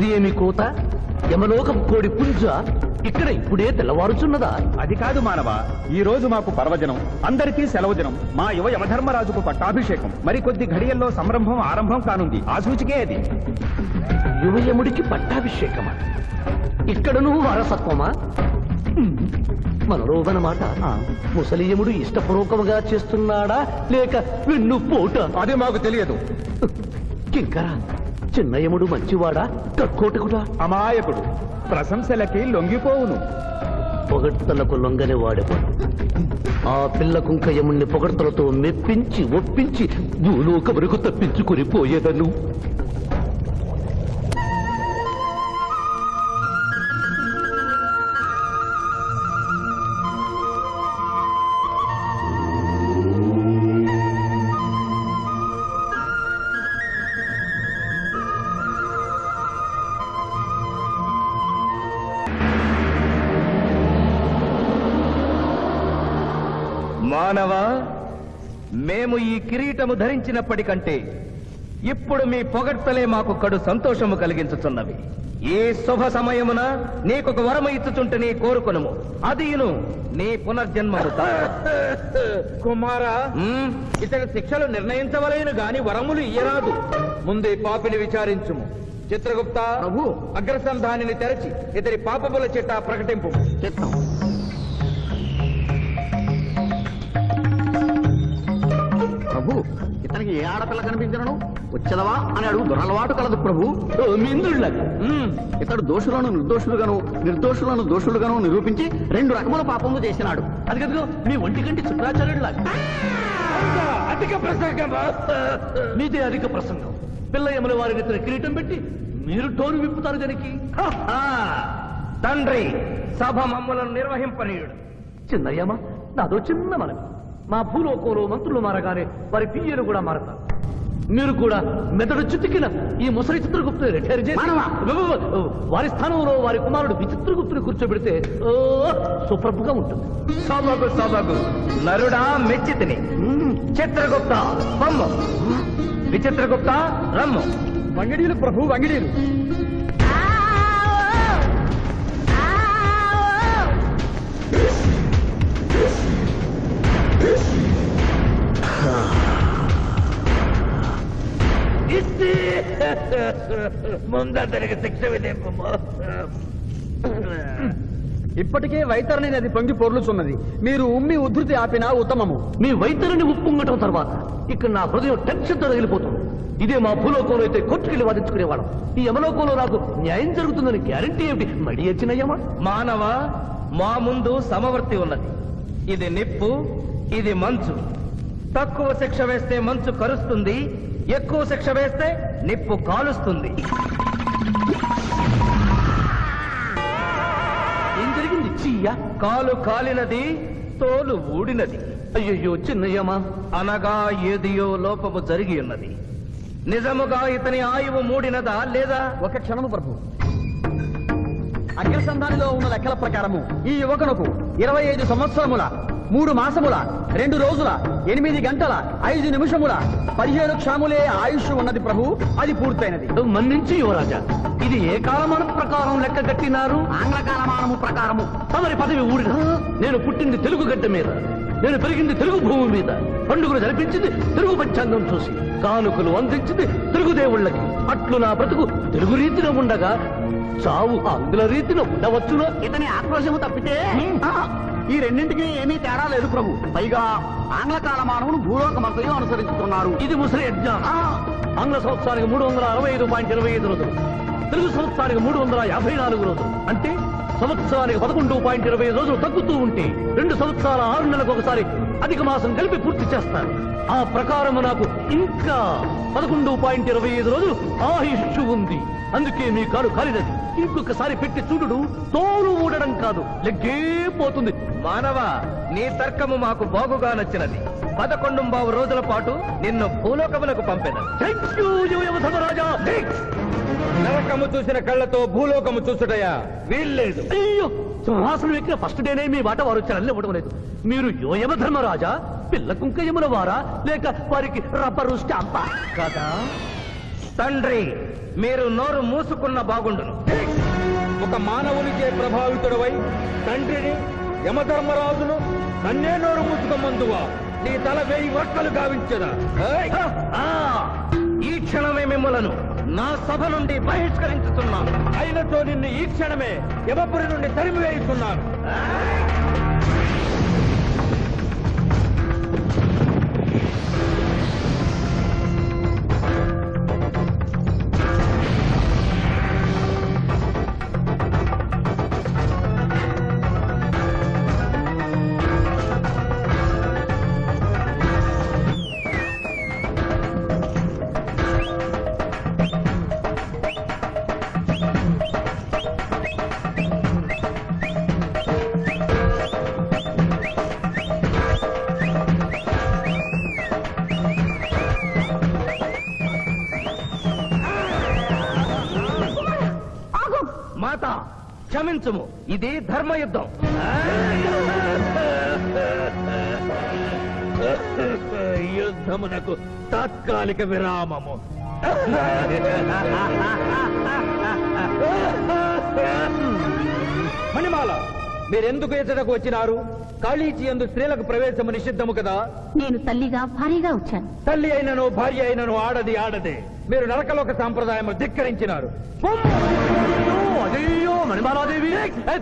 అది ఏమి కోత? యమలోకం కోడి పుంజ ఇక్కడ ఇప్పుడే తెల్లవారుచున్నదా? అది కాదు మానవ, ఈ రోజు మాకు పర్వదినం, అందరికీ సెలవు దినం. మా యువ యమధర్మరాజుకు పట్టాభిషేకం. మరికొద్ది ఘడియల్లో సంరంభం ఆరంభం కానుంది. ఆ సూచికే అది. యువయముడికి పట్టాభిషేకమా? ఇక్కడను వారసత్వమా? మనరోగనమాట. ముసలియముడు ఇష్టపూర్వకముగా చేస్తున్నాడా లేక వెన్ను పోట? అది మాకు తెలియదు. కింకరా, చిన్నయముడు మంచివాడా కక్కోటకుడా? అమాయకుడు, ప్రశంసలకి లొంగిపోవును. పొగడ్తలకు లొంగని వాడేవాడు. ఆ పిల్ల కుంకయముణ్ణి పొగడ్తలతో మెప్పించి ఒప్పించి భూలోకమునకు తప్పించుకుని పోయేదను. మానవ, మేము ఈ కిరీటము ధరించినప్పటికంటే ఇప్పుడు మీ పొగడ్తలే మాకు కడు సంతోషము కలిగించుతున్నవి. ఈ శుభ సమయమున నీకొక వరము ఇచ్చుచుంటే నీ కోరుకొనుము, అదియును నీ పునర్జన్మము. కుమారా, ఇతని శిక్షలు నిర్ణయించవలేను గాని వరములు ఇయ్యరాదు. ముందే పాపిని విచారించుము. చిత్రగుప్త ప్రభు, అగ్రసంధానిని తెరచి ఇతని పాపముల చిట్టా ప్రకటింపు. ప్రభు, ఇతనికి ఏ ఆడపిల్ల కనిపించను వచ్చదవా అని అడుగు దురలవాటు కలదు ప్రభు. ఇతడు దోషులను నిర్దోషులుగాను నిర్దోషులను దోషులుగాను నిరూపించి 2 రకముల పాపములు చేసినాడు. అది కదుగో మీ ఒంటి కంటి శుక్రాచార్యుడులా. అధిక ప్రసంగం. మీదే అధిక ప్రసంగం. పిల్లయముల వారిని ఇతర కిరీటం పెట్టి మీరు టోరు విప్పుతారు దానికి. తండ్రి, సభ మమ్ములను నిర్వహింపనీయుడు. చిన్నయ్యమ్మ, నాదో చిన్న మనవి. మా భూలోకంలో మంత్రులు మారగానే వారి పియ్యలు కూడా మారతారు. మీరు కూడా మెదడు చితికిన ఈ ముసలి చిత్రగుప్తుని రిటైర్ చేసి వారి స్థానంలో వారి కుమారుడు విచిత్రగుప్తుని కూర్చోబెడితే సుప్రభుగా ఉంటుంది. సభకు సభకు నరుడా మెచ్చితిని. చిత్రగుప్త బొమ్మ, విచిత్రగుప్త రమ్ము. వంగిడీలు ప్రభు, వంగిడీలు. ముందరికి శిక్ష విధింపము. ఇప్పటికే వైతరణి నది పొంగి పొర్లుచున్నది. మీరు ఉమ్మి ఉద్ధృతి ఆపినా ఉత్తమము. మీ వైద్యుని ఉప్పొంగటం తర్వాత ఇక్కడ నా హృదయం టెన్షన్తో తగిలిపోతుంది. ఇదే మా భూలోకంలో అయితే కోర్టుకెళ్ళి వాదించుకునేవాళ్ళం. ఈ యమలోకంలో నాకు న్యాయం జరుగుతుందని గ్యారంటీ ఏమిటి? మడి వచ్చినయ్యమా? మానవ, మా ముందు సమవర్తి ఉన్నది. ఇది నిప్పు, ఇది మంచు. తక్కువ శిక్ష వేస్తే మంచు కరుస్తుంది, ఎక్కువ శిక్ష వేస్తే నిప్పు కాలుస్తుంది. ఏం జరిగింది? చీయ కాలు కాలినది, తోలు ఊడినది. అయ్యయ్యో చిన్నయ్యమా, అనగా ఏదియో లోపము జరిగి ఉన్నది. నిజముగా ఇతని ఆయువు మూడినదా లేదా? ఒక క్షణము ప్రభు. అగ్రసంధానిలో ఉన్న లెక్కల ప్రకారము ఈ యువకునకు 25 సంవత్సరముల 3 మాసముల 2 రోజుల 8 గంటల 5 నిమిషముల 15 క్షాములే ఆయుష్ ఉన్నది ప్రభు. అది పూర్తయినది. మన్నించి యువరాజా, ఇది ఏ కాలమానం ప్రకారం లెక్క కట్టినారు? ఆంగ్ల కాలమానము ప్రకారము. తమరి పదవి ఊడిన. నేను పుట్టింది తెలుగు గడ్డ మీద, నేను పెరిగింది తెలుగు భూమి మీద, పండుగలు జరిపించింది తెలుగు పంచాంగం చూసి, కానుకలు అందించింది తెలుగు దేవుళ్ళకి. అట్లు నా బ్రతుకు తెలుగు రీతిలో ఉండగా చావు ఆంగ్ల రీతిలో ఉండవచ్చునా? ఇతని ఆక్రోశము తప్పితే ఈ రెండింటికి ఏమీ తేడా లేదు ప్రభు. పైగా ఆంగ్ల కాలమానమును భూలోకమంతయు అనుసరిస్తున్నారు. ఇది ముసలి అజ్ఞానం. ఆంగ్ల సంవత్సరానికి 365.25 రోజులు, తెలుగు సంవత్సరానికి 354 రోజులు. అంటే సంవత్సరానికి 11.25 రోజులు తగ్గుతూ ఉంటే 2 సంవత్సరాల 6 నెలలకు ఒకసారి అధిక మాసం కలిపి పూర్తి చేస్తారు. ఆ ప్రకారం నాకు ఇంకా 11.25 రోజులు ఆయుష్ ఉంది. అందుకే మీ కాలు కాలినది. ఇంకొకసారి పెట్టి చూడు, తోలు ఊడడం కాదు, లెగ్గే పోతుంది. మానవ, నీ తర్కము మాకు బాగుగా నచ్చినది. 11 రోజుల పాటు నిన్ను భూలోకములకు పంపెదను. Thank you యువధర్మరాజా. నరకము చూసిన కళ్ళతో భూలోకము చూసుటయా వీల్లేదు. అయ్యో, సింహాసనం ఎక్కిన ఫస్ట్ డేనే మీ మాట వారు చలని ఇవ్వడం లేదు. మీరు యోయమ ధర్మరాజా, పిల్ల కుంకయముల వారా, లేక వారికి రబ్బరు స్టాంపా? కదా, తండ్రి మీరు నోరు మూసుకున్న బాగుండును. ఒక మానవునిచే ప్రభావితుడవై తండ్రిని యమధర్మరాజును నన్నే నోరు మూసుకోమందువా నీ తల 1000 వక్కలు గావించదా? ఏయ్! ఆ, ఈ క్షణమే మిమ్మలను నా సభ నుండి బహిష్కరించుతున్నాను. అయినతో నిన్ను ఈ క్షణమే యమపురి నుండి తరిమివేయుతున్నాను. మాత క్షమించుము, ఇది ధర్మయుద్ధం. యుద్ధమునకు తాత్కాలిక విరామము. మణిమాల, మీరెందుకు ఎచ్చటకు వచ్చినారు? కాళీచి యందు స్త్రీలకు ప్రవేశము నిషిద్ధము కదా. నేను తల్లిగా భారీగా వచ్చాను. తల్లి అయినను భార్య అయినను ఆడది ఆడదే. మీరు నరకలోక సాంప్రదాయము ధిక్కరించినారు. అయ్యో మణిమాలాదేవి,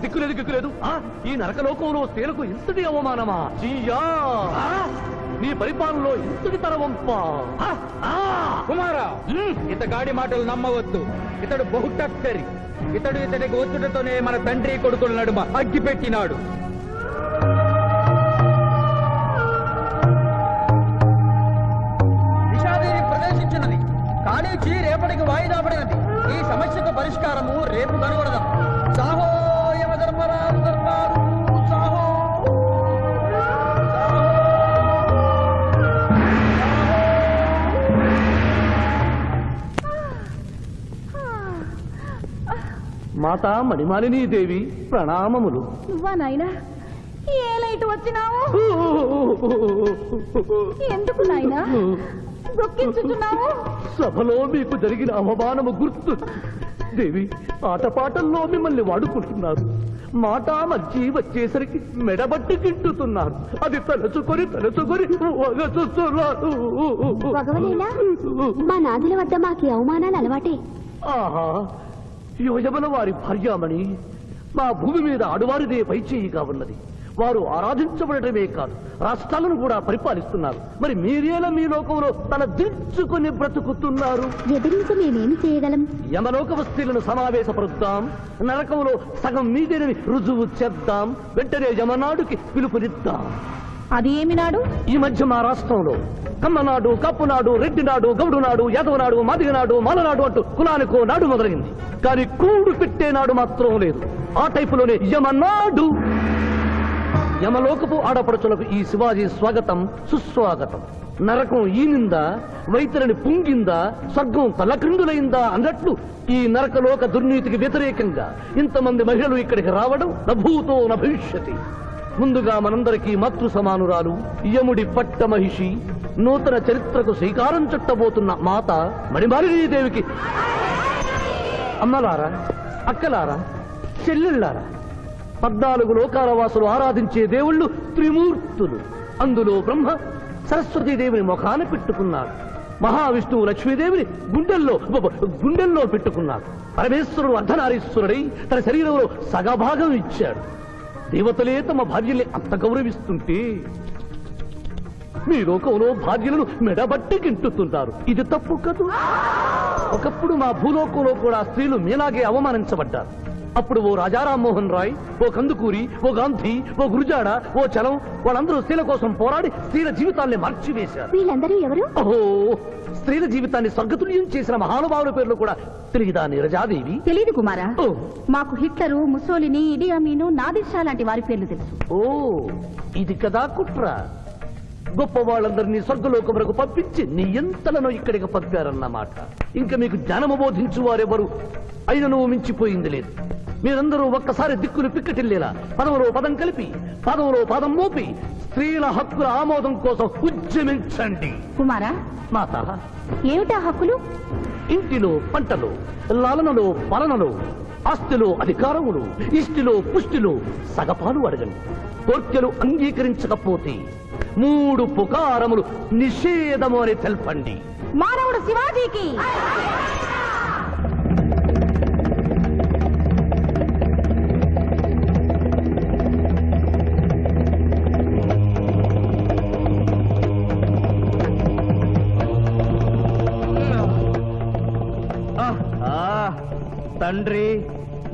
దిక్కులేదు దిక్కులేదు. ఈ నరకలోకంలో స్త్రీలకు ఇంతటి అవమానమా? చీయా! నీ పరిపాలనలో ఇంతటి తరవంప. కుమారా, ఇతగాడి మాటలు నమ్మవద్దు. ఇతడు బహుటక్కరి. ఇతడికి వచ్చుటతోనే మన తండ్రి కొడుకుల నడుమ అగ్గి పెట్టినాడు. నిషాదేవి ప్రవేశించినది. కాళీచి రేపటికి వాయిదా పడినది. ఈ సమస్యకు పరిష్కారము రేపు కనుగొడదాం. సాహో యమధర్మరాజు దర్బారు, సాహో! మాతా మణిమాలినీ దేవి ప్రణామములు. నువ్వా నాయనా? ఏ లైట్ వచ్చినావు? ఎందుకు నాయనా దొక్కించుతున్నావు? సభలో మీకు జరిగిన అవమానము గుర్తు. దేవి, ఆటపాటల్లో మిమ్మల్ని వాడుకుంటున్నారు. మాట మర్చి వచ్చేసరికి మెడబట్టి తింటున్నారు. అది తలుచుకొని వగచుస్తున్నారు. భగవనేలా మా నాదుల వద్ద మాకి అవమానాలు అలవాటే. ఆహా, యువజముల వారి భార్యామణి మా భూమి మీద ఆడువారిదే పైచేయిగా ఉన్నది. వారు ఆరాధించబడటమే కాదు, రాష్ట్రాలను కూడా పరిపాలిస్తున్నారు. మరి మీరేలా మీ లోకంలో తల దించుకొని బ్రతుకుతున్నారు? ఎదిరించి మేమేమి చేయగలం? యమలోక వస్తువులను సమావేశపరుద్దాం. నరకంలో సగం మీదేనని రుజువు చేద్దాం. వెంటనే యమనాడుకి పిలుపునిద్దాం. అది ఏమి నాడు? ఈ మధ్య మా రాష్ట్రంలో కమ్మనాడు, కప్పునాడు, రెడ్డినాడు, గౌడునాడు, యాదవనాడు, మాదిగనాడు, మాలనాడు అంటూ కులానికో నాడు మొదలైంది. కానీ కూడు పెట్టే నాడు మాత్రం లేదు. ఆ టైపులోనే యమనాడు. యమలోకపు ఆడపడుచులకు ఈ శివాజీ స్వాగతం సుస్వాగతం. నరకం ఈనిందా, వైతరిని పుంగిందా, స్వర్గం తలక్రిందులైందా అన్నట్లు ఈ నరకలోక దుర్నీతికి వ్యతిరేకంగా ఇంతమంది మహిళలు ఇక్కడికి రావడం నభూతో నభవిష్యతి. ముందుగా మనందరికీ మాతృ సమానురాలు, యముడి పట్ట మహిషి, నూతన చరిత్రకు శ్రీకారం చుట్టబోతున్న మాత మణిమాలినీ దేవికి అమ్మలారా, అక్కలారా, చెల్లెళ్ళారా, 14 లోకాల వాసులు ఆరాధించే దేవుళ్ళు త్రిమూర్తులు. అందులో బ్రహ్మ సరస్వతీదేవిని ముఖాన పెట్టుకున్నాడు. మహావిష్ణువు లక్ష్మీదేవిని గుండెల్లో పెట్టుకున్నాడు. పరమేశ్వరుడు అర్ధనారీశ్వరుడై తన శరీరంలో సగభాగం ఇచ్చాడు. దేవతలే తమ భార్యల్ని అంత గౌరవిస్తుంటే మీ లోకంలో భార్యలను మెడబట్టి గింటుతుంటారు. ఇది తప్పు కదూ. ఒకప్పుడు మా భూలోకంలో కూడా స్త్రీలు మీలాగే అవమానించబడ్డారు. అప్పుడు ఓ రాజా రామ్మోహన్ రాయ్, ఓ కందుకూరి, ఓ గాంధీ, ఓ గురుజాడ, ఓ చలం వాళ్ళందరూ స్త్రీల కోసం పోరాడి స్త్రీల జీవితాల్ని మార్చివేశారు. వీళ్ళందరూ ఎవరు? ఓహో, స్త్రీల జీవితాన్ని స్వర్గతుల్యం చేసిన మహానుభావుల పేర్లు కూడా తెలియదా నీరజాదేవి? తెలీదు కుమారా. ఓ మాకు హిట్లరు, ముసోలిని, ఇడి అమీను, నాదిర్షా లాంటి వారి పేర్లు తెలుసు. ఓ ఇది కదా కుట్ర. గొప్ప వాళ్ళందరినీ స్వర్గలోకములకు పంపించి నీ ఎంతలను ఇక్కడికి పంపారన్నమాట. ఇంకా మీకు జ్ఞానము బోధించు వారెవరు అయినను మించిపోయింది లేదు. మీరందరూ ఒక్కసారి దిక్కులు పిక్కటిల్లేలా పదములో పదం కలిపి, పదములో పదం మోపి స్త్రీల హక్కుల ఆమోదం కోసం ఉద్యమించండి. కుమారా, మాత, ఏమిటా హక్కులు? ఇంటిలో పంటలు, లాలనలో పాలనలో, ఆస్తిలో అధికారములు, ఇష్టిలో పుష్టిలో సగపాలు అడగండి. కోర్కెలు అంగీకరించకపోతే 3 పుకారములు నిషేధము అని తెల్పండి. మానవుడు శివాజీకి తండ్రి,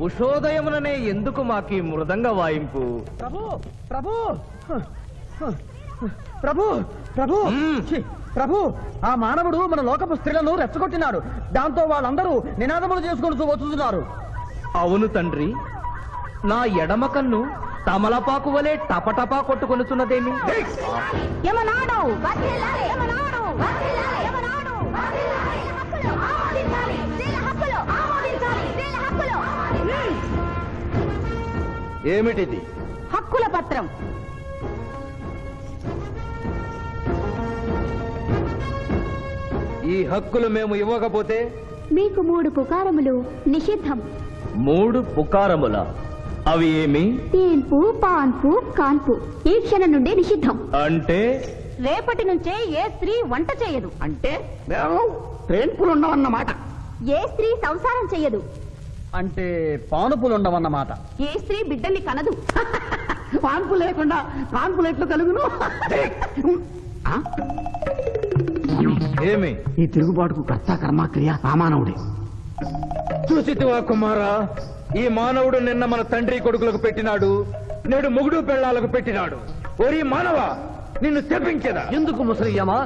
ఉషోదయముననే ఎందుకు మాకీ మృదంగ వాయింపు? ప్రభు ప్రభు ప్రభు ప్రభు ఛీ, ప్రభు ఆ మానవుడు మన లోకపు స్త్రీలను రెచ్చగొట్టినాడు. దాంతో వాళ్ళందరూ నినాదములు చేసుకుంటూ వచ్చుతున్నారు. అవును తండ్రి, నా ఎడమ కన్ను తమలపాకు వలె టపటపా కొట్టుకొనుచున్నదేమి? యమనాడు వర్ధిల్లాలి, యమనాడు వర్ధిల్లాలి, యమనాడు వర్ధిల్లాలి. హక్కులు ఆమోదించాలి, స్త్రీల హక్కులు ఆమోదించాలి, స్త్రీల హక్కులు. ఏమిటిది? హక్కుల పత్రం. ఈ హక్కులు మేము ఇవ్వకపోతే? మీకు 3 పుకారములు నిషిద్ధం. 3 పుకారముల? అవి ఏమి? తేన్పు, పాన్పు, కాన్పు ఈ క్షణం నుండి నిషిద్ధం. అంటే రేపటి నుంచే ఏ స్త్రీ వంట చేయదు. అంటే మేము ట్రైన్పులు ఉండవన్నమాట. ఏ స్త్రీ సంసారం చేయదు. అంటే పానుపులుండవన్నమాట. ఏ స్త్రీ బిడ్డల్ని కనదు. పాన్పు లేకుండా కాన్పులు ఎట్లు కలుగును? ఆ? ఏమి? ఈ తిరుగుబాటుకు కర్త కర్మక్రియ ఆ మానవుడే. చూసితివా కుమారా, ఈ మానవుడు నిన్న మన తండ్రి కొడుకులకు పెట్టినాడు, నేడు మొగుడు పెళ్ళాలకు పెట్టినాడు. ఓరి మానవ, నిన్ను శపించదా? ఎందుకు ముసలియమా?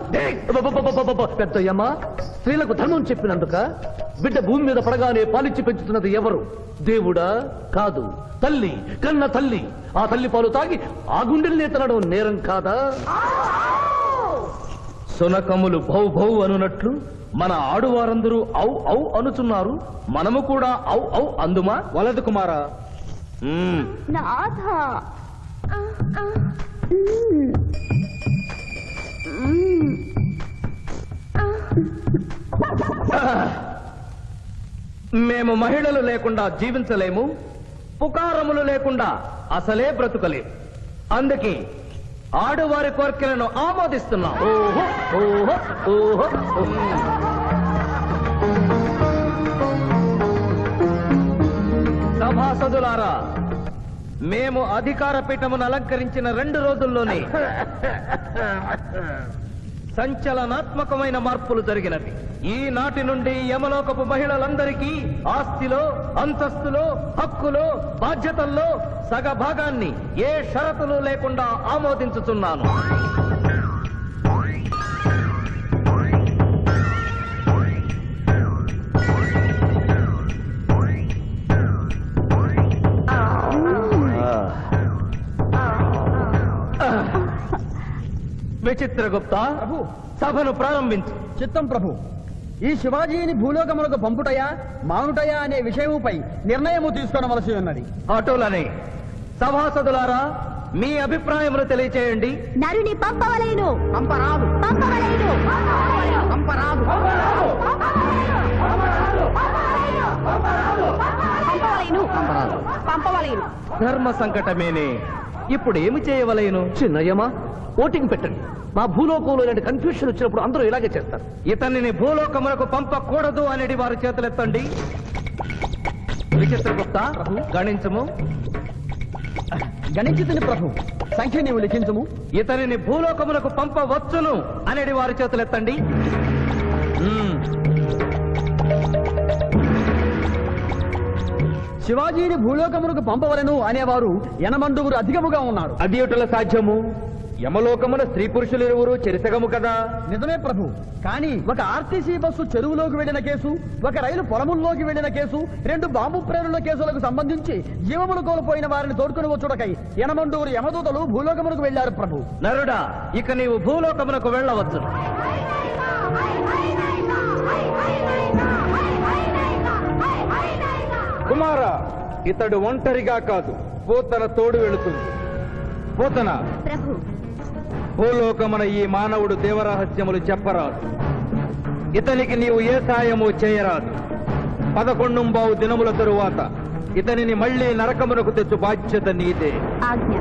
పెద్దయ్యమ్మా, స్త్రీలకు ధర్మం చెప్పినందుక? బిడ్డ భూమి మీద పడగానే పాలిచ్చి పెంచుతున్నది ఎవరు? దేవుడా? కాదు, తల్లి, కన్న తల్లి. ఆ తల్లి పాలు తాగి ఆ గుండెల్ని తినడం నేరం కాదా? సునకములు భౌ భౌ అనునట్లు మన ఆడువారందరూ ఔ ఔ అనుచున్నారు. మనము కూడా ఔ ఔ అందుమా? వలదు కుమారా. నాథ మేము మహిళలు లేకుండా జీవించలేము, పుకారములు లేకుండా అసలే బ్రతుకలేము. అందుకే ఆడువారి కోరికలను ఆమోదిస్తున్నాం. ఓహో ఓహో ఓహో ఓహో. సభాసదులారా, మేము అధికార పీఠమును అలంకరించిన 2 రోజుల్లోనే సంచలనాత్మకమైన మార్పులు జరిగినవి. ఈనాటి నుండి యమలోకపు మహిళలందరికీ ఆస్తిలో, అంతస్తులో, హక్కులో, బాధ్యతల్లో సగభాగాన్ని ఏ షరతులు లేకుండా ఆమోదించుతున్నాను. విచిత్రగుప్త, సభను ప్రారంభించు. చిత్తం ప్రభు. ఈ శివాజీని భూలోకములకు పంపుటయా మానుటయా అనే విషయముపై నిర్ణయము తీసుకోవలసి ఉన్నది. అటులనే సభాసదులారా, మీ అభిప్రాయములు తెలియచేయండి. నరుని పంపవలేను. పంపరాదు, పంపవలేను. పంపరాదు. పంపవలేను. పంపవలేను. ధర్మ సంకటమేనే. ఇప్పుడు ఏమి చేయవలేను? చిన్నయ్యమా, ఓటింగ్ పెట్టండి. మా భూలోకంలో ఇలాంటి కన్ఫ్యూషన్ వచ్చినప్పుడు అందరూ ఇలాగే చేస్తారు. ఇతనిని భూలోకములకు పంపకూడదు అనేది వారి చేతులెత్తండి. విచిత్రగుప్త, గణించము. గణించుతుని ప్రభు. సంఖ్య నీవు లిఖించము. ఇతనిని భూలోకములకు పంపవచ్చును అనేది వారి చేతులెత్తండి. శివాజీని భూలోకములకు పంపవలను అనేవారు 80 అధికముగా ఉన్నారు. అది ఎటుల సాధ్యము? యమలోకమున స్త్రీ పురుషులు ఇరువురు చెరిసగము కదా. నిజమే ప్రభు. కానీ ఒక ఆర్టీసీ బస్సు చెరువులోకి వెళ్లిన కేసు, ఒక రైలు పొలముల్లోకి వెళ్లిన కేసు, 2 బాంబు ప్రేరుల కేసులకు సంబంధించి జీవములు కోల్పోయిన వారిని తోడుకుని వచ్చుటకై 80 యమదూతలు భూలోకములకు వెళ్లారు ప్రభు. నరుడా, ఇక నీవు భూలోకమునకు వెళ్ళవచ్చు. కుమారా, ఇతడు ఒంటరిగా కాదు, పోతన తోడు వెళుతుంది. పోతన, ప్రభు, భూలోకమున ఈ మానవుడు దేవరహస్యములు చెప్పరాదు. ఇతనికి నీవు ఏ సాయము చేయరాదు. 11 దినముల తరువాత ఇతనిని మళ్ళీ నరకమునకు తెచ్చు బాధ్యత నీదే. ఆజ్ఞ.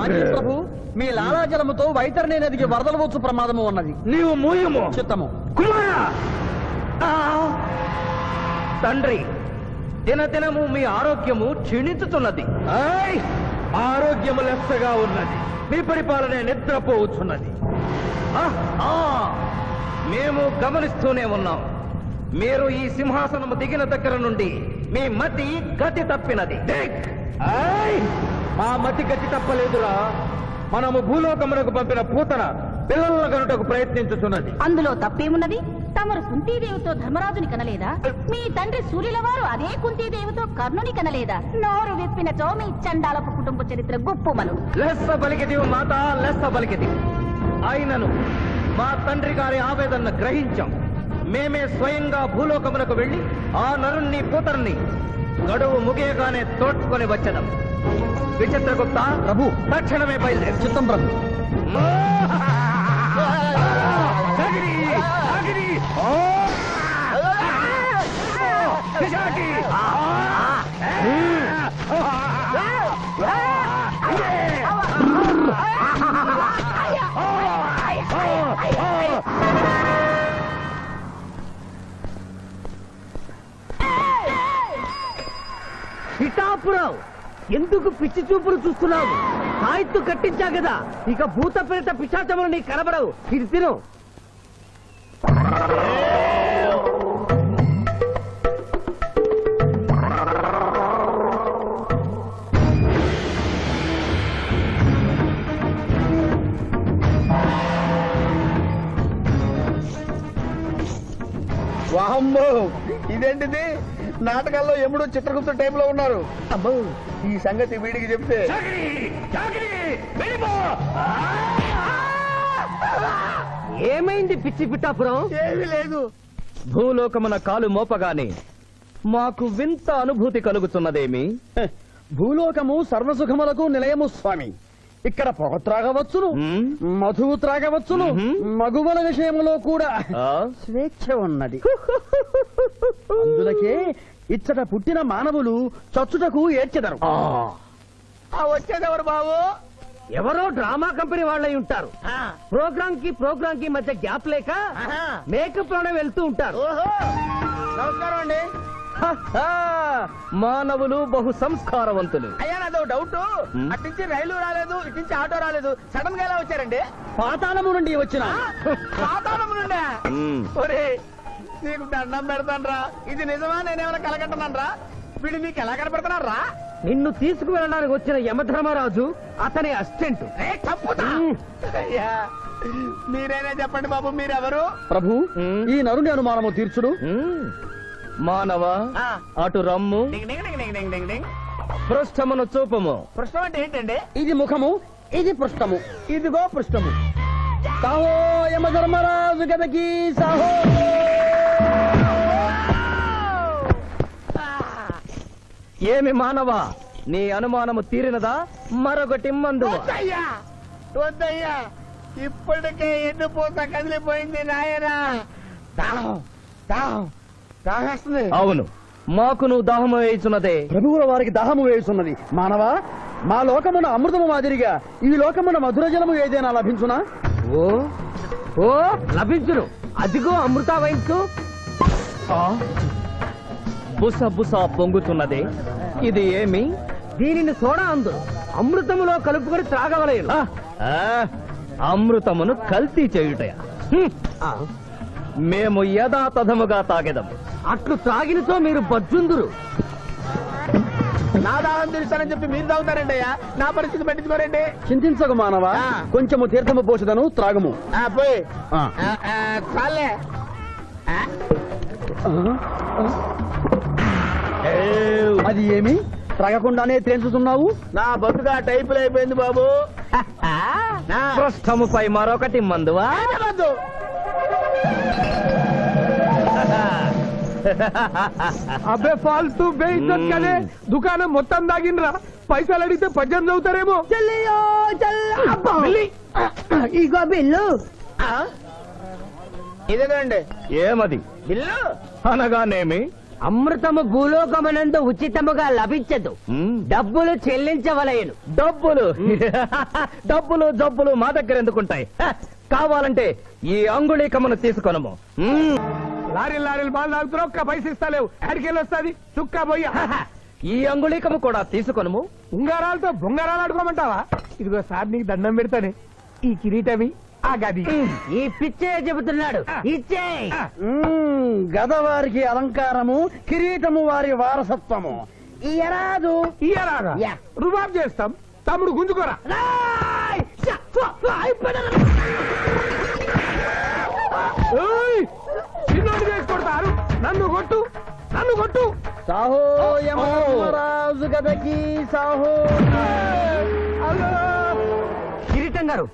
ఆంజనేయ ప్రభు, మీ లాలాజలముతో వైతరణి నదికి వరదలు వచ్చు ప్రమాదము ఉన్నది. నీవు మూయము. చిత్తము. కుమారా! తండ్రి, దినదినము మీ ఆరోగ్యము క్షీణించుతున్నది. ఆరోగ్యము లెస్సగా ఉన్నది. మీ పరిపాలన నిద్రపోవచ్చున్నది. మేము గమనిస్తూనే ఉన్నాం. మీరు ఈ సింహాసనము దిగిన దగ్గర నుండి మీ మతి గతి తప్పినది. మా మతి గతి తప్పలేదురా. మనము భూలోకమునకు పంపిన పూతన పిల్లల గనుటకు ప్రయత్నించుతున్నది. అందులో తప్పేమున్నది? తమరు కుంతీదేవితో ధర్మరాజుని కనలేదా? మీ తండ్రి సూర్యుల వారు అదే కుంతీదేవితో కర్ణుని కనలేదా? నోరు విప్పినచో మీ చండాలపు కుటుంబ చరిత్ర గుప్పుమను. లెస్స పలికిది మాత, లెస్స పలికిది. ఆయనను మా తండ్రి గారి ఆవేదన గ్రహించాం. మేమే స్వయంగా భూలోకమునకు వెళ్లి ఆ నరుణ్ణి పూతర్ని గడువు ముగియగానే తోడ్కొని వచ్చేదాం. విచిత్రగుప్త ప్రభు, తక్షణమే బయలుదేరి. చిత్తం ప్రభు. పిఠాపురం, ఎందుకు పిచ్చి చూపులు చూస్తున్నావు? సాయిత్తు కట్టించా కదా, ఇక భూత ప్రేత పిశాచములు నీకు కనబడవు. ఇది తిను. వాహమ్మో, ఇదేంటిది? నాటకాల్లో ఎముడు చిత్రగుప్త టైప్ లో ఉన్నారు. అమ్మో, ఈ సంగతి వీడికి చెప్తే ఏమైంది పిచ్చి పిఠాపురం? ఏమీ లేదు. భూలోకమున కాలు మోపగానే మాకు వింత అనుభూతి కలుగుతున్నదేమి? భూలోకము సర్వసుఖములకు నిలయము స్వామి. ఇక్కడ పొగ త్రాగవచ్చును, మధువు త్రాగవచ్చును, మగువల విషయంలో కూడా స్వేచ్ఛ ఉన్నది. అందులకే ఇచ్చట పుట్టిన మానవులు చచ్చుటకు ఏడ్చెదరు. వచ్చేదెవరు బాబు? ఎవరో డ్రామా కంపెనీ వాళ్ళై ఉంటారు. ప్రోగ్రామ్ కి మధ్య గ్యాప్ లేక మేకప్ లోనే వెళ్తూ ఉంటారు. నమస్కారం అండి. మానవులు బహు సంస్కారవంతులు. అయ్యా, నాదో డౌట్. అట్నుంచి రైలు రాలేదు, ఇట్నుంచి ఆటో రాలేదు, సడన్ గా ఎలా వచ్చారండి? పాతాళము నుండి వచ్చిన పాతాళం నుండా? ఒరే, నీకు దండం పెడతానరా. ఇది నిజమా? నేనేమైనా కలగంటున్నానరా? వీడు నీకు ఎలా కనపడుతున్నారా? నిన్ను తీసుకువెళ్ళడానికి వచ్చిన యమధర్మరాజు అతని అసిస్టెంట్. అయ్యా, మీరైనా చెప్పండి బాబు, మీరెవరు? ప్రభు, ఈ నరుని అనుమానము తీర్చుడు. మానవ, అటు రమ్ము, పృష్ఠమును చూపము. ప్రశ్న అంటే ఏంటండి? ఇది ముఖము, ఇది పృష్ఠము. ఇదిగో పృష్ఠము. సాహో యమధర్మరాజు గదకి సాహో. ఏమి మానవ, నీ అనుమానము తీరినదా? మరొకటి మందు. వద్దయ్యా, వద్దయ్యా, ఇప్పటికే ఎండిపోత కదిలిపోయింది నాయనా. దాహం దాహం దాహేస్తుంది. అవును, మాకు నువ్వు దాహము వేయుచున్నదే. ప్రభువుల వారికి దాహము వేయుచున్నది. మానవా, మా లోకమున అమృతము మాదిరిగా ఈ లోకమున మధుర జలము ఏదైనా లభించునా? ఓ ఓ లభించును. అదిగో అమృత వయస్సు. బుస బుస పొంగుతున్నదే, ఇది ఏమి? దీనిని సోడా అందు అమృతములో కలుపుకొని త్రాగవలేను. అమృతమును కల్తీ చేయుటయా? మేము యథాతథముగా తాగెదము. అట్లు త్రాగినతో మీరు బజ్జుందురు. నా దాహం తీరుస్తానని చెప్పి మీరు తాగుతారండి అయ్యా. నా పరిస్థితి పట్టించుకోరండి. చింతించకు మానవా, కొంచెము తీర్థము పోషదను త్రాగము. పోయి చాలే. అది ఏమి? త్రగకుండానే తెంచుతున్నావు. నా బతుగా టైపులు అయిపోయింది బాబు. పృష్ఠముపై మరొకటి మందువా? అబ్బే ఫాల్తూ బేయిజ్జత్ కదే దుకాణం మొత్తం దాగినరా. పైసలు అడిగితే పద్యం చదువుతారేమో. ఇగో బిల్లు. ఇదేనండి ఏమది బిల్లు. అనగానేమి? అమృతము భూలోకమనందు ఉచితముగా లభించదు, డబ్బులు చెల్లించవలయను. డబ్బులు డబ్బులు జబ్బులు మా దగ్గర ఎందుకుంటాయి? కావాలంటే ఈ అంగుళీకమును తీసుకొనము. లారీలు బాల్ తాగుతున్నావు, ఒక్క పైసలు ఇస్తలేవు. ఎడికెళ్ళి వస్తుంది చుక్క బొయ్య. ఈ అంగుళీకము కూడా తీసుకొనము. ఉంగరాలతో బొంగరాలు ఆడుకోమంటావా? ఇదిగో సార్ నీకు దండం పెడతానే. ఈ కిరీటమి ఆ గది. ఈ పిచ్చే చెబుతున్నాడు, ఇచ్చే. గద వారికి అలంకారము, కిరీటము వారి వారసత్వము. ఇయరాదు. ఇయ్యరాగా యా. రుబాబ్ చేస్తాం. తమ్ముడు గుంజుకోరా. ఏయ్! చిన్నోడు చేసి కొడతారు. నన్ను కొట్టు, నన్ను కొట్టు. సాహో యమధర్మరాజు గదకి సాహో. కిరీటం గారు,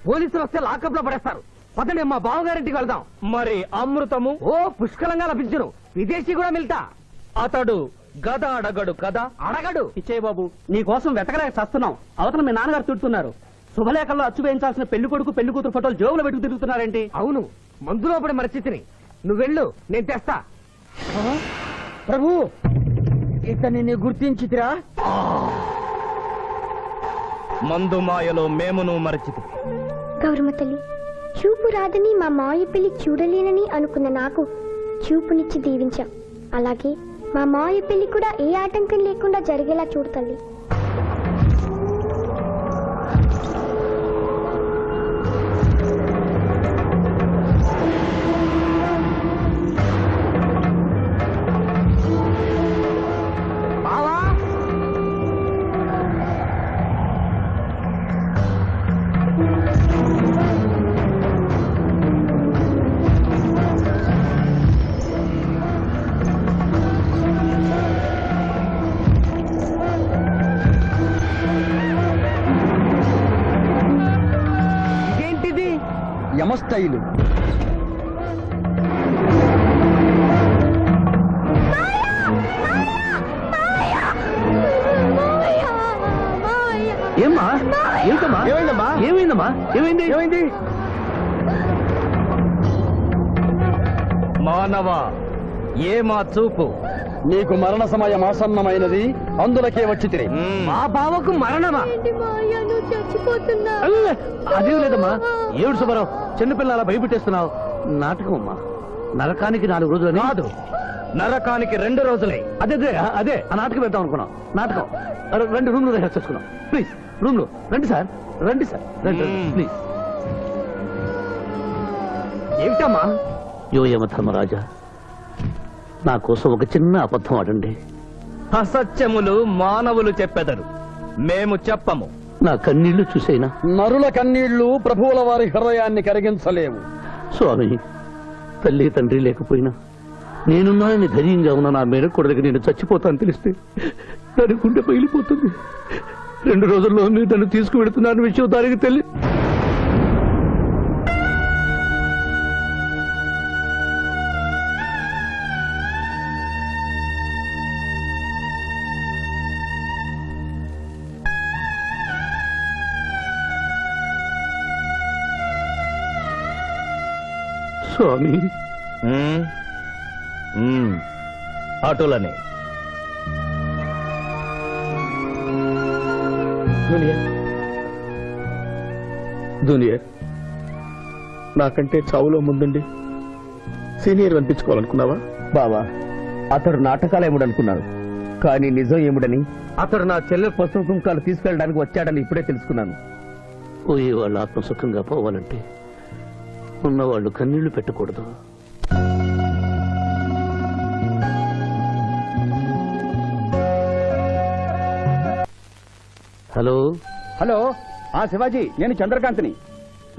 పోలీసులు వస్తే లాకప్ లో పడేస్తారు. పదండి, మా బావగారింటికి వెళ్దాం. మరి అమృతము? ఓ పుష్కలంగా లభించును. విదేశీ కూడా మిల్తా. అతడు గద అడగడు కదా? అడగడు. ఇచ్చే బాబు, నీ కోసం వెతకలేక చస్తున్నాం. అవతల మీ నాన్నగారు తిడుతున్నారు. శుభలేఖల్లో అచ్చు వేయించాల్సిన పెళ్లి కొడుకు పెళ్లి కూతురు ఫోటోలు జోబులో పెట్టుకు తిరుగుతున్నారేంటి? అవును, మందులో పడి మరచితిని. నువ్వు వెళ్ళు, నేను తెస్తా. ప్రభు, ఇతన్ని నీ గుర్తించితిరా? మందు మాయలో మేమును మరచితి. గౌరమ్మ తల్లి, చూపు రాదని మా మాయ పెళ్లి చూడలేనని అనుకున్న నాకు చూపునిచ్చి దీవించాం. అలాగే మా మాయ పెళ్లి కూడా ఏ ఆటంకం లేకుండా జరిగేలా చూడు తల్లి. యమస్థైలు. ఏమ్మా? ఏంటమ్మా? ఏమైందమ్మా? ఏమైందమ్మా? ఏమైంది? ఏమైంది? మానవ, ఏ మా చూపు? నీకు మరణ సమయం ఆసన్నమైనది, అందులకే వచ్చి తిరి. మా బావకు మరణమా? చచ్చిపోతున్నా. అదే లేదమ్మా. ఏడు సుబ్బారావు, చిన్నపిల్లల భయపెట్టేస్తున్నావు. నాటకం అమ్మా. నరకానికి 4 రోజులు కాదు, నరకానికి 2 రోజులే. అదే అదే ఆ నాటకం వేద్దాం అనుకున్నాం. నాటకం 2 రూమ్లు రిహార్స్ చేసుకున్నాం. ప్లీజ్ రూమ్ లో రండి సార్, రండి సార్, రండి ప్లీజ్. ఏమిటమ్మా? యో యమ ధర్మరాజా, నా కోసం ఒక చిన్న అబద్ధం ఆడండి. అసత్యములు మానవులు చెప్పెదరు, మేము చెప్పము. నా కన్నీళ్లు చూసైనా. నరుల కన్నీళ్లు ప్రభువుల వారి హృదయాన్ని కరిగించలేవు. స్వామి, తల్లి తండ్రి లేకపోయినా నేనున్నానని ధైర్యంగా ఉన్న నా మేనకోడలికి నేను చచ్చిపోతాను తెలిస్తే దాని గుండె పగిలిపోతుంది. 2 రోజుల్లో మీరు నన్ను తీసుకువెడుతున్నారని విషయం దానికి తెలియదు. స్వామి, అటులనే. జూనియర్, నాకంటే చావులో ముందుండి సీనియర్ అనిపించుకోవాలనుకున్నావా? బావా, అతడు నాటకాలు ఏముడనుకున్నాడు, కానీ నిజం ఏముడని, అతడు నా చెల్లె పసుపు కుంకాలు తీసుకెళ్ళడానికి వచ్చాడని ఇప్పుడే తెలుసుకున్నాను. పోయే వాళ్ళు ఆత్మసుఖంగా పోవాలంటే ఉన్నవాళ్ళు కన్నీళ్లు పెట్టకూడదు. హలో హలో, శివాజీ, నేను చంద్రకాంత్ని.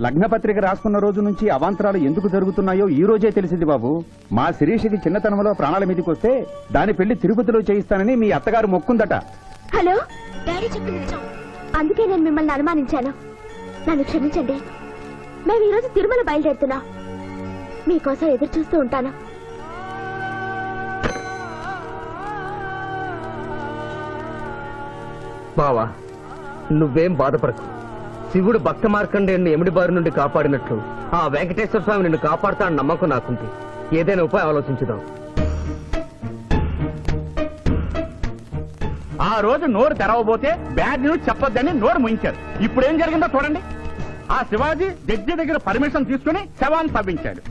లగ్నపత్రిక రాసుకున్న రోజు నుంచి అవాంతరాలు ఎందుకు జరుగుతున్నాయో ఈ రోజే తెలిసింది బాబు. మా శిరీషకి చిన్నతనంలో ప్రాణాల మీదకి వస్తే దాని పెళ్లి తిరుపతిలో చేయిస్తానని మీ అత్తగారు మొక్కుందట. హలో డాడీ చెప్పింది నిజం. అందుకే నేను మిమ్మల్ని అనుమానించాను. నన్ను క్షమించండి. మేము ఈరోజు తిరుమల బయలుదేరుతున్నాం. మీకోసం ఎదురు చూస్తూ ఉంటాను. బావా, నువ్వేం బాధపడకు. శివుడు భక్త మార్కండేయుని ఎమిడి బారి నుండి కాపాడినట్లు ఆ వెంకటేశ్వర స్వామి నిన్ను కాపాడుతాడని నమ్మకం నాకుంది. ఏదైనా ఉపాయం ఆలోచించుదాం. ఆ రోజు నోరు తెరవబోతే బ్యాడ్ న్యూస్ చెప్పొద్దని నోరు ముయించారు. ఇప్పుడు ఏం జరిగిందో చూడండి. ఆ శివాజీ జడ్జి దగ్గర పర్మిషన్ తీసుకుని శవాన్ని తవ్వించాడు.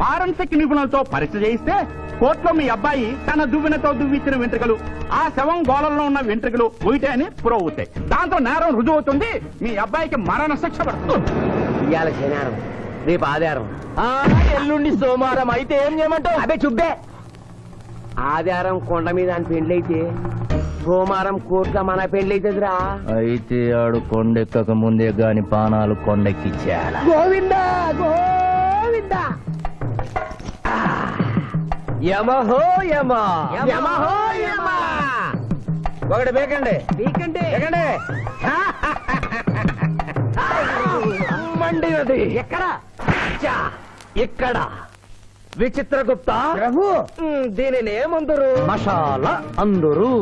ఫారెన్సిక్ నిపుణులతో పరీక్ష చేయిస్తే కోర్టులో మీ అబ్బాయి తన దువ్వెనతో దువ్విచ్చిన వెంట్రుకలు ఆ శవం గోళంలో ఉన్న వెంట్రుకలు ఒకటే అని ప్రూవ్ అవుతాయి. దాంతో నేరం రుజువు అవుతుంది. మీ అబ్బాయికి మరణ శిక్ష పడుతుంది. ఇవాళ శనివారం, రేపు ఆదివారం, ఎల్లుండి సోమవారం. అయితే ఏం చేయమంటావు? అదే చుబ్బే. ఆదివారం కొండ మీద అని పెండ్లైతే సోమవారం కోట్ల మన పెండ్లైతుందిరా. అయితే ఆడు కొండెక్కక ముందే గాని పానాలు కొండెక్కిచ్చాడు. గోవిందా గోవిందా. యమహో యమ, యమహో యమ. ఒకటి బేకండి, బీకండి, బేకండి. మండినది ఎక్కడ? ఇక్కడ. విచిత్రగుప్త ప్రభు, దీనిని ఏమందరు? మషాల అందరూ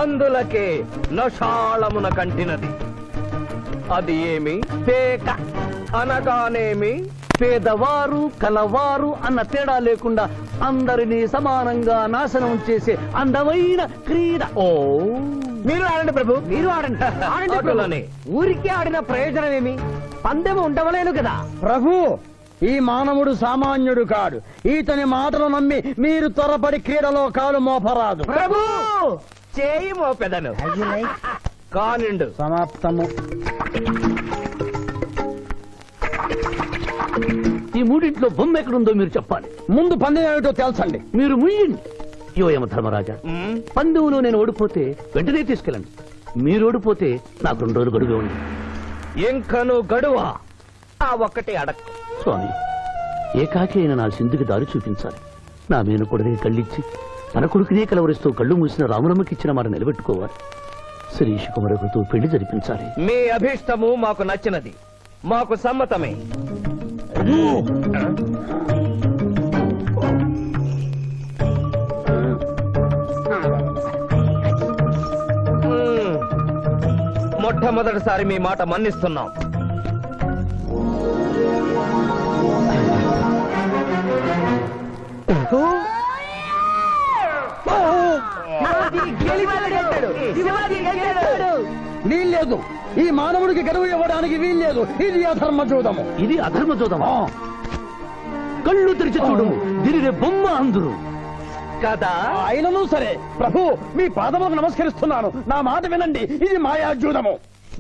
అందులకే నషాళమున కంటినది. అది ఏమి? పేక అనగానేమి? పేదవారు కలవారు అన్న తేడా లేకుండా అందరినీ సమానంగా నాశనం చేసే అందమైన క్రీడ. ఓ మీరు ఆడండి ప్రభు, మీరు ఆడండి. ఆడండి ప్రభుని. ఊరికి ఆడిన ప్రయోజనం ఏమి? పందెం ఉండవలేను కదా. ప్రభు, ఈ మానవుడు సామాన్యుడు కాడు. ఈతని మాటలు నమ్మి మీరు త్వరపడి క్రీడలో కాలు మోపరాదు. ప్రభు చేయి మోపెదను. కానిండు. సమాప్తము. ఈ మూడింట్లో బొమ్మ ఎక్కడుందో మీరు చెప్పాలి. ముందు పందెం ఏమిటో తెలుసండి. మీరు ముయ్యండి. యోయమ ధర్మరాజా, పందెంలో నేను ఓడిపోతే వెంటనే తీసుకెళ్ళండి. మీరు ఓడిపోతే నాకు 2 రోజులు గడువే ఉంది. ఇంకను గడువా? ఆ ఒక్కటి అడక్. స్వామి, ఏకాకి అయిన నా సింధుకి దారి చూపించాలి. నా మేనకొడనే కళ్ళిచ్చి తన కొడుకునే కలవరిస్తూ కళ్ళు మూసిన రాములమ్మకిచ్చిన మాట నిలబెట్టుకోవాలి. శిరీష్ కుమారుడితో పెళ్లి జరిపించాలి. మీ అభీష్టము మాకు నచ్చినది, మాకు సమ్మతమే. మొట్టమొదటిసారి మీ మాట మన్నిస్తున్నాం. వీల్లేదు. ఈ మానవుడికి గడువు ఇవ్వడానికి వీల్లేదు. ఇది అధర్మ జూదము. ఇది అధర్మ జోదమా? కళ్ళు తెరిచి చూడము, దీనిని బొమ్మ అందురు కదా. అయినను సరే ప్రభు, మీ పాదములకు నమస్కరిస్తున్నాను. నా మాట వినండి. ఇది మాయా జూదము.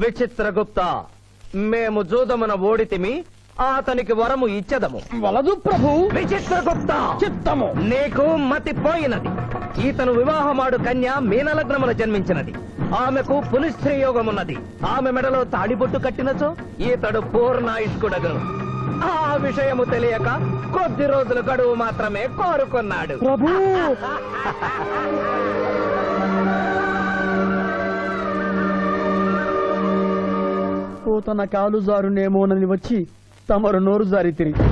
విచిత్రగుప్త, మేము జూదమున ఓడితిమి, అతనికి వరము ఇచ్చదము. వలదు ప్రభు. విచిత్రగుప్త, చిత్తము. నీకు మతి పోయినది. ఈతను వివాహమాడు కన్య మీనలగ్నమున జన్మించినది. ఆమెకు పునిస్త్రీ యోగమున్నది. ఆమె మెడలో తాడిబొట్టు కట్టినచో ఈతడు పూర్ణాయుష్కుడగను. ఆ విషయము తెలియక కొద్ది రోజుల గడువు మాత్రమే కోరుకున్నాడు. ప్రభు, తన కాలు జారునేమోనని వచ్చి తమరు నోరు జారి తిరిగి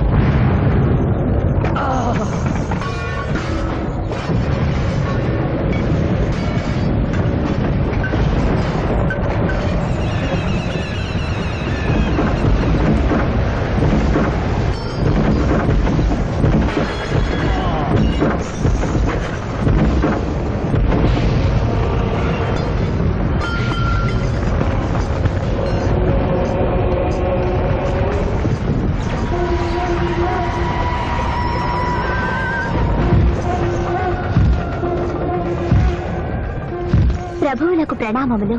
ప్రభువులకు ప్రణామములు.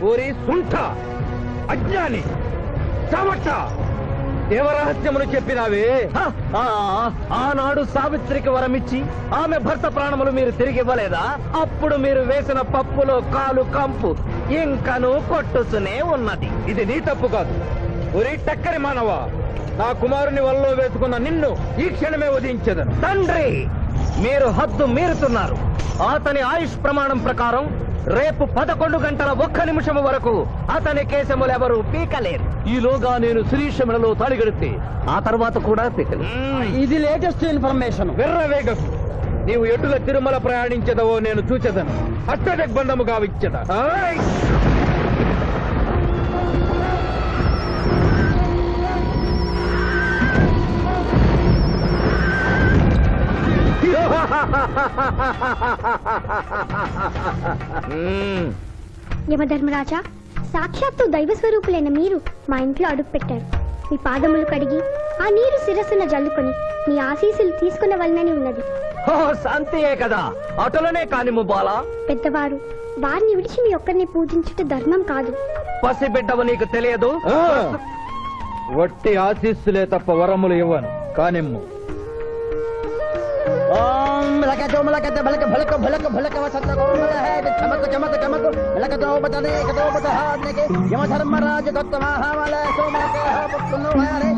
ఊరి సుంఠ, అజ్ఞాని, చవట, దేవరహస్యమును చెప్పినావే. ఆనాడు సావిత్రికి వరమిచ్చి ఆమె భర్త ప్రాణములు మీరు తిరిగి ఇవ్వలేదా? అప్పుడు మీరు వేసిన పప్పులో కాలు కంపు ఇంకను కొట్టుతూనే ఉన్నది. ఇది నీ తప్పు కాదు. ఒరి టక్కరి మానవా, నా కుమారుని వల్లో వేసుకున్న నిన్ను ఈ క్షణమే వధించదను. తండ్రి, మీరు హద్దు మీరుతున్నారు. అతని ఆయుష్ ప్రమాణం ప్రకారం రేపు 11 గంటల 1 నిమిషం వరకు అతని కేశములెవరూ పీకలేరు. ఈలోగా నేను శిరీష మెడలో తాళి గడితే ఆ తర్వాత కూడా పిక్కలు. ఇది లేటెస్ట్ ఇన్ఫర్మేషన్. వెర్రవేగకు. నీవు ఎటుల తిరుమల ప్రయాణించదవో నేను చూచెదను. అష్టదిగ్బంధము గావిచ్చద. యమధర్మరాజా, సాక్షాత్తు దైవ స్వరూపులైన మీరు మా ఇంట్లో అడుగు పెట్టారు. మీ పాదములు కడిగి ఆ నీరు శిరస్సున జల్లుకొని మీ ఆశీస్సులు తీసుకున్న వలనని ఉన్నది. ఓ శాంతియే కదా, అటులనే కానిము బాలా. పెద్దవారు, వారిని విడిచి మీ ఒక్కరిని పూజించుట ధర్మం కాదు. పసిబిడ్డవు నీకు తెలియదు. వట్టి ఆశీస్సులే తప్ప వరములు ఇవ్వను. కానిమ్ము. ఓం లకతో మలకత బలక భలక భలక భలక వసత గోమల హే చమక చమక చమక లకతో బతనే కతో బతహాద్నకే యమధర్మరాజ దత్తమహామల సోమక పుత్తును హరే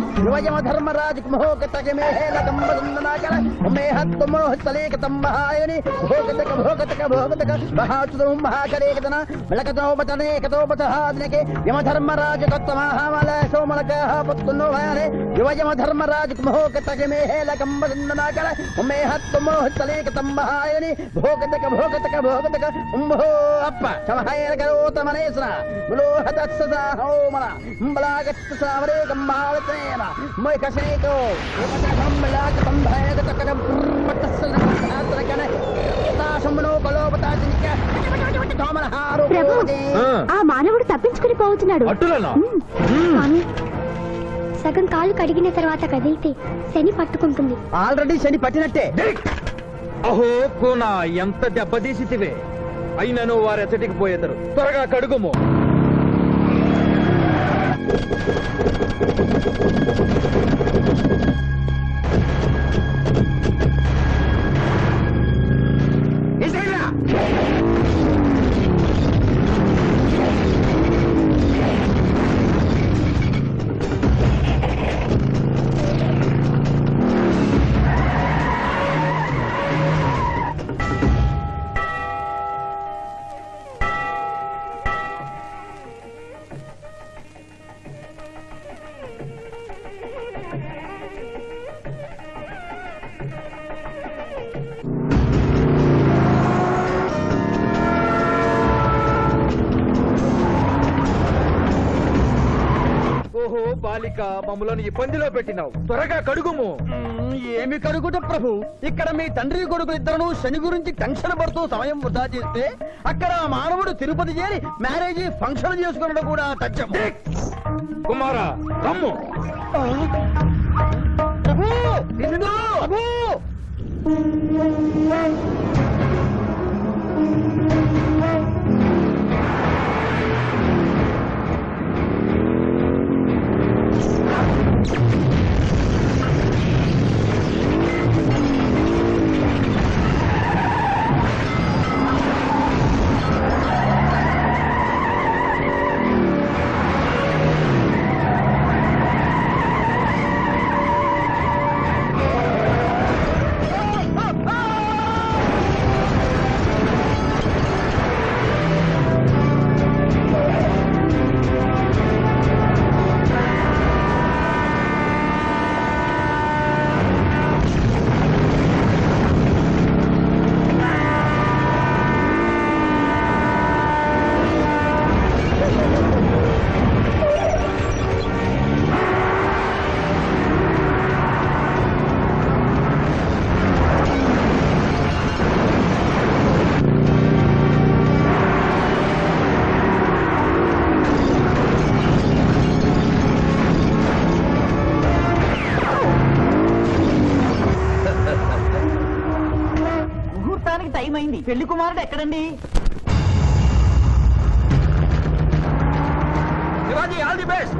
యమధర్మరాజ మోహకతగ మే హే లకంబదనాకల మే హత్తు మోహతలేక తంబహాయని భోగతక మహాచుదు మహాకరేకతన లకతో బతనే కతో బతహాద్నకే యమధర్మరాజ దత్తమహామల సోమక పుత్తును హరే యమధర్మరాజ మోహకతగ మే హే లకంబదనాకల మే మోహతలేక తంబహాయని భోగతక ఉంభో అప్ప సమహాయన కరోతమనేశ్వర బలోహతత్సదా హోమల బలాగత్త సావరే కంబావతేన మొయకసేతో ఏకకంబలాక సంభాయక తకరం పట్టసన ధాత్రకన తాశమనో కలోపతాజినిక తోమలహారు ప్రభు, ఆ మానవుడు తప్పించుకుని పోతున్నాడు. అటులనా? స్వామి, సగం కాళ్ళు కడిగిన తర్వాత కదిలితే శని పట్టుకుంటుంది. ఆల్రెడీ శని పట్టినట్టే. అహో కూనా, ఎంత దెబ్బతీసితివే. అయినను వారెచ్చటికి పోయేదరు. త్వరగా కడుగుము. ఓహో బాలిక, మమ్మలను ఇబ్బందిలో పెట్టినావు. త్వరగా కడుగుము. ఏమి కడుగుట ప్రభు, ఇక్కడ మీ తండ్రి కొడుకు ఇద్దరు శని గురించి టెన్షన్ పడుతూ సమయం వృధా చేస్తే అక్కడ ఆ మానవుడు తిరుపతి చేరి మ్యారేజ్ ఫంక్షన్ చేసుకున్నది కూడా తథ్యం. కుమారా, రమ్ము. ప్రభు, ఇదిగో, ప్రభు. టైం అయింది. పెళ్లి కుమారుడు ఎక్కడండి? Shivaji, all the best.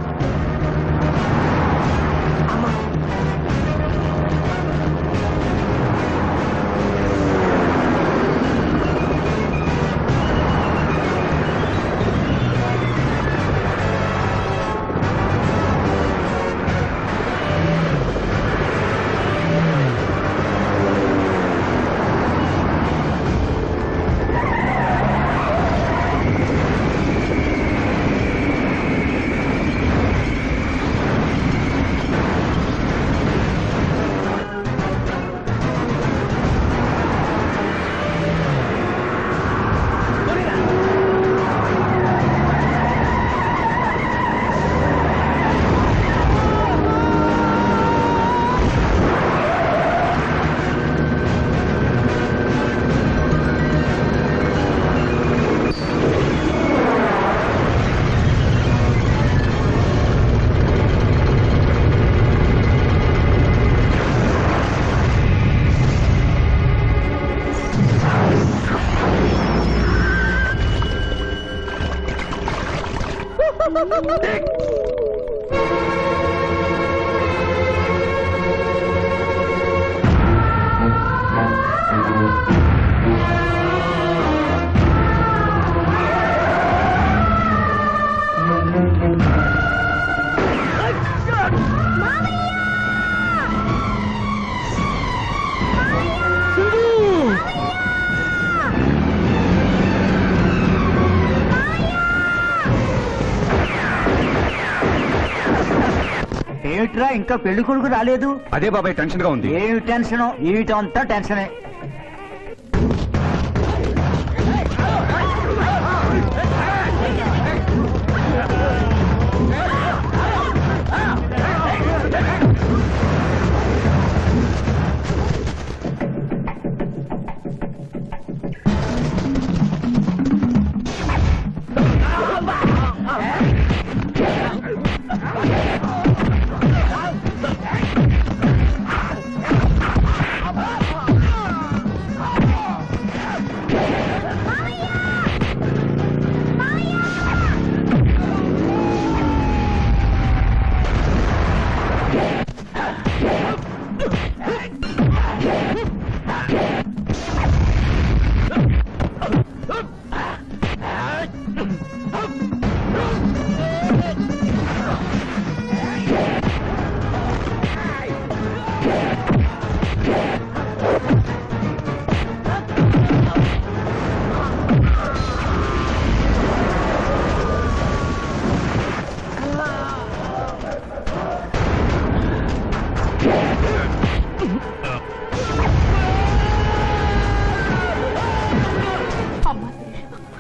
ఏమిట్రా ఇంకా పెళ్లి కొడుకు రాలేదు? అదే బాబాయ్ టెన్షన్ గా ఉంది. ఏమి టెన్షన్? ఏమిటంతా టెన్షనే.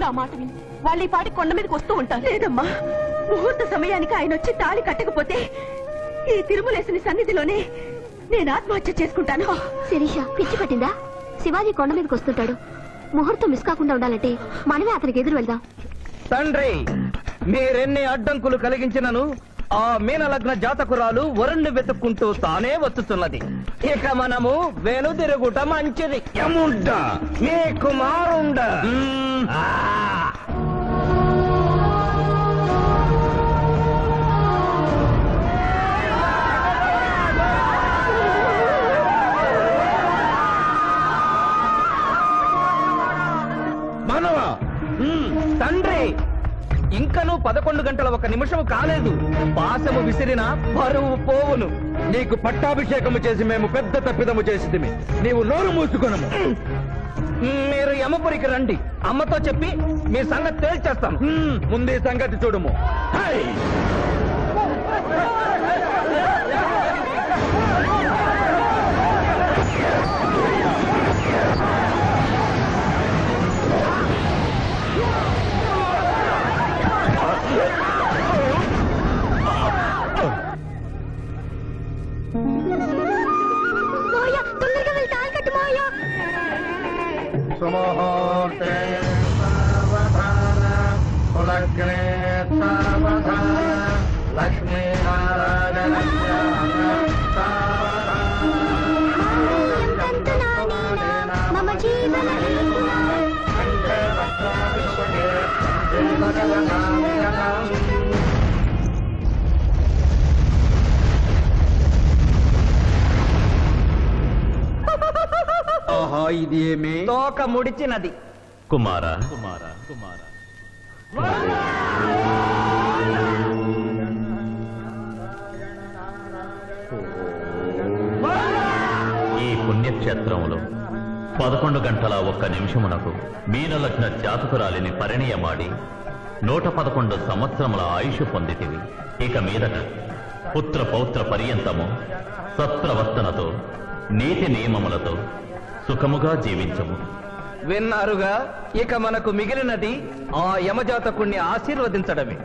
నా మాట విని వాళ్ళు ఈ పాటి కొండ మీదకి వస్తూ ఉంటారు. లేదమ్మా, ముహూర్త సమయానికి ఆయన వచ్చి తాళి కట్టకపోతే ఈ తిరుమలేసుని సన్నిధిలోనే నేను ఆత్మహత్య చేసుకుంటాను. శిరీష పిచ్చి పట్టిందా? శివాజీ కొండ మీదకి వస్తుంటాడు. ముహూర్తం మిస్ కాకుండా ఉండాలంటే మనమే అతనికి ఎదురు వెళ్దాం. తండ్రి, మీరెన్ని అడ్డంకులు కలిగించినను ఆ మీనలగ్న జాతకురాలు వరుణ్ణి వెతుక్కుంటూ తానే వచ్చుతున్నది. ఇక మనము వెనుదిరుగుట మంచిది. యముండ మీ కుమారుండ. మనవా తండ్రి, ఇంకనూ 11 గంటల 1 నిమిషం కాలేదు. పాశము విసిరిన పరువు పోవును. నీకు పట్టాభిషేకము చేసి మేము పెద్ద తప్పిదము చేసిదిమి. నీవు నోరు మూసుకొనము. మీరు యమపురికి రండి. అమ్మతో చెప్పి మీ సంగతి తేల్చేస్తాం. ముందే సంగతి చూడము. హై! తొందరగా వెళ్ళి తాళి కట్టు మావయ్య. సుముహూర్తే సావధాన కులగ్నే సావధాన లక్ష్మీనారాయణ మమ జీవన ఆహా, ఇది ఏమి? తోక ముడిచినది. కుమార ఈ పుణ్యక్షేత్రంలో 11 గంటల 1 నిమిషమునకు మీనలగ్న జాతకురాలిని పరిణయమాడి 111 సంవత్సరముల ఆయుష్ పొందితివి. ఇక మీదట పుత్ర పౌత్ర పర్యంతము సత్రవస్తనతో నీతి నియమములతో సుఖముగా జీవించము. విన్నారుగా, ఇక మనకు మిగిలినది ఆ యమజాతకుణ్ణి ఆశీర్వదించడమే.